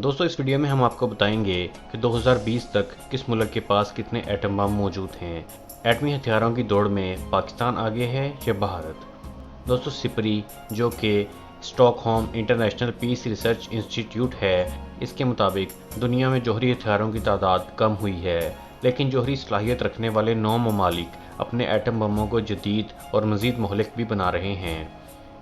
दोस्तों इस वीडियो में हम आपको बताएंगे कि 2020 तक किस मुल्क के पास कितने एटम बम मौजूद हैं। एटमी हथियारों की दौड़ में पाकिस्तान आगे है या भारत। दोस्तों सिपरी जो कि Stockholm International Peace Research Institute है, इसके मुताबिक दुनिया में जौहरी हथियारों की तादाद कम हुई है, लेकिन जौहरी सलाहियत रखने वाले 9 ममालिक अपने एटम बमों को जदीद और मज़ीद मोहलिक भी बना रहे हैं।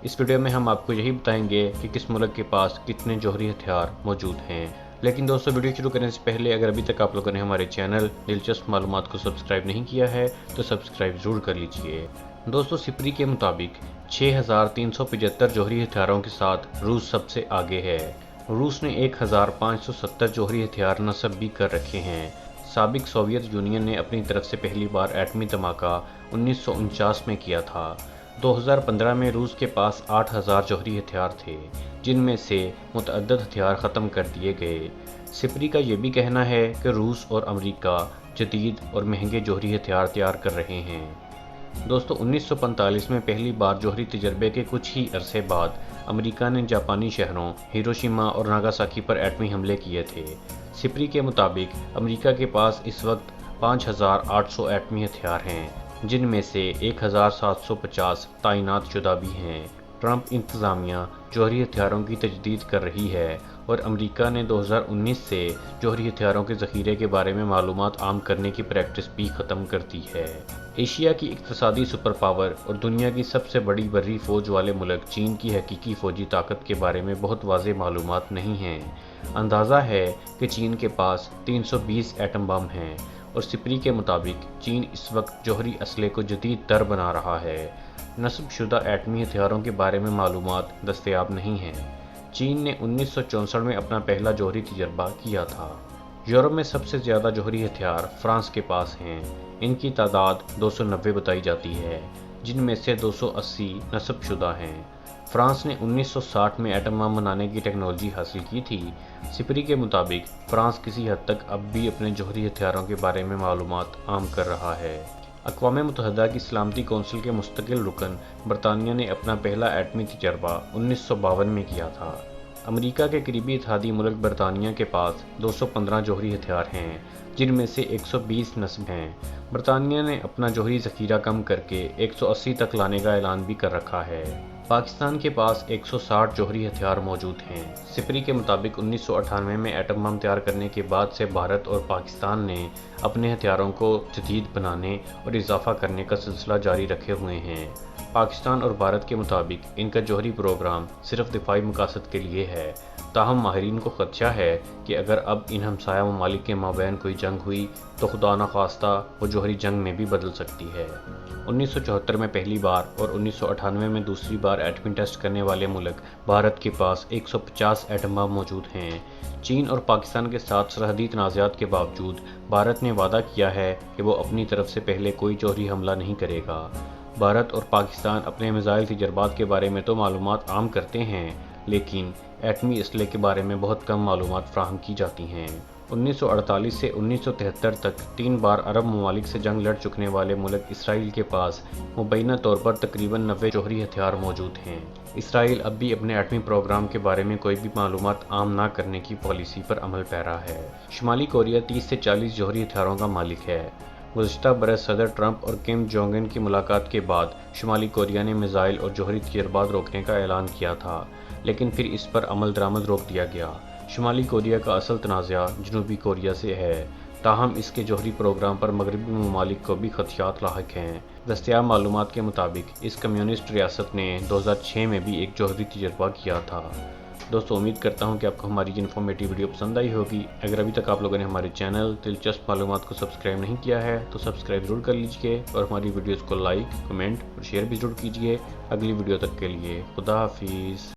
इस वीडियो में हम आपको यही बताएंगे कि किस मुल्क के पास कितने जौहरी हथियार मौजूद हैं। लेकिन दोस्तों वीडियो शुरू करने से पहले अगर अभी तक आप लोगों ने हमारे चैनल दिलचस्प मालूमात को सब्सक्राइब नहीं किया है तो सब्सक्राइब ज़रूर कर लीजिए। दोस्तों सिपरी के मुताबिक 6375 जौहरी हथियारों के साथ रूस सबसे आगे है। रूस ने 1570 जौहरी हथियार नस्ब भी कर रखे हैं। साबिक सोवियत यूनियन ने अपनी तरफ से पहली बार एटमी धमाका 1949 में किया था। 2015 में रूस के पास 8000 जौहरी हथियार थे, जिनमें से मुतअद्दद हथियार ख़त्म कर दिए गए। सिपरी का ये भी कहना है कि रूस और अमेरिका जदीद और महंगे जौहरी हथियार तैयार कर रहे हैं। दोस्तों 1945 में पहली बार जौहरी तजर्बे के कुछ ही अरसे बाद अमेरिका ने जापानी शहरों हिरोशिमा और नागासाकी पर एटमी हमले किए थे। सिपरी के मुताबिक अमेरिका के पास इस वक्त 5800 एटमी हथियार हैं, जिनमें से 1750 तैनात शुदा भी हैं। ट्रंप इंतज़ामिया जौहरी हथियारों की तजदीद कर रही है और अमेरिका ने 2019 से जौहरी हथियारों के ज़ख़ीरे के बारे में मालूमात आम करने की प्रैक्टिस भी ख़त्म कर दी है। एशिया की इक़्तिसादी सुपर पावर और दुनिया की सबसे बड़ी बर्री फ़ौज वाले मुल्क चीन की हकीकी फ़ौजी ताकत के बारे में बहुत वाज़ेह मालूमात नहीं हैं। अंदाज़ा है कि चीन के पास 320 एटम बम हैं और सिपरी के मुताबिक चीन इस वक्त जौहरी असले को जदीद तर बना रहा है। नस्बशुदा एटमी हथियारों के बारे में मालूमात दस्तयाब नहीं हैं। चीन ने 1964 में अपना पहला जौहरी तजर्बा किया था। यूरोप में सबसे ज़्यादा जौहरी हथियार फ्रांस के पास हैं। इनकी तादाद 290 बताई जाती है, जिनमें से 280 नस्बशुदा हैं। फ्रांस ने 1960 में एटम बम बनाने की टेक्नोलॉजी हासिल की थी। सिपरी के मुताबिक फ्रांस किसी हद तक अब भी अपने जौहरी हथियारों के बारे में मालूमात आम कर रहा है। अक़वाम मुत्तहिदा की सलामती कौंसिल के मुस्तकिल रुकन बरतानिया ने अपना पहला एटमी तजर्बा 1952 में किया था। अमेरिका के करीबी इत्तेहादी मुल्क बरतानिया के पास 215 जौहरी हथियार हैं, जिनमें से 120 नस्ब हैं। बरतानिया ने अपना जौहरी ज़ख़ीरा कम करके 180 तक लाने का ऐलान भी कर रखा है। पाकिस्तान के पास 160 जौहरी हथियार मौजूद हैं। सिपरी के मुताबिक 1998 में एटम बम तैयार करने के बाद से भारत और पाकिस्तान ने अपने हथियारों को जदीद बनाने और इजाफा करने का सिलसिला जारी रखे हुए हैं। पाकिस्तान और भारत के मुताबिक इनका जौहरी प्रोग्राम सिर्फ दिफाई मकासद के लिए है। ताहम माहिरीन को खदशा है कि अगर अब इन हमसाया ममालिक के माबैन कोई जंग हुई तो खुदा न खास्ता वो जौहरी जंग में भी बदल सकती है। 1974 में पहली बार और 1998 में दूसरी बार एटमी टेस्ट करने वाले मुल्क भारत के पास 150 एटम बम मौजूद हैं। चीन और पाकिस्तान के साथ सरहदी तनाज़ात के बावजूद भारत ने वादा किया है कि वो अपनी तरफ से पहले कोई जौहरी हमला नहीं करेगा। भारत और पाकिस्तान अपने मिसाइल तजर्बात के बारे में तो मालूमात आम करते हैं, लेकिन एटमी असले के बारे में बहुत कम मालूमात फ़राहम की जाती हैं। 1948 से 1973 तक 3 बार अरब ममालिक से जंग लड़ चुकने वाले मुल्क इसराइल के पास मुबैना तौर पर तकरीबन 90 जौहरी हथियार मौजूद हैं। इसराइल अब भी अपने एटमी प्रोग्राम के बारे में कोई भी मालूमात आम ना करने की पॉलिसी पर अमल पैरा है। शुमाली कोरिया 30 से 40 जौहरी हथियारों का मालिक है। गुज़श्ता बरस सदर ट्रंप और किम जोंग उन की मुलाकात के बाद शुमाली कोरिया ने मिसाइल और जौहरी तजर्बात रोकने का ऐलान किया था, लेकिन फिर इस पर अमल दरामद रोक दिया गया। शुमाली कोरिया का असल तनाज़ा जनूबी कोरिया से है, ताहम इसके जौहरी प्रोग्राम पर मगरबी ममालिक को भी खदशात लाहक हैं। दस्तयाब मालूमात के मुताबिक इस कम्युनिस्ट रियासत ने 2006 में भी एक जौहरी तजर्बा किया था। दोस्तों उम्मीद करता हूँ कि आपको हमारी ये इन्फॉर्मेटिव वीडियो पसंद आई होगी। अगर अभी तक आप लोगों ने हमारे चैनल दिलचस्प मालूमात को सब्सक्राइब नहीं किया है तो सब्सक्राइब ज़रूर कर लीजिए और हमारी वीडियोज़ को लाइक, कमेंट और शेयर भी ज़रूर कीजिए। अगली वीडियो तक के लिए खुदा हाफिज़।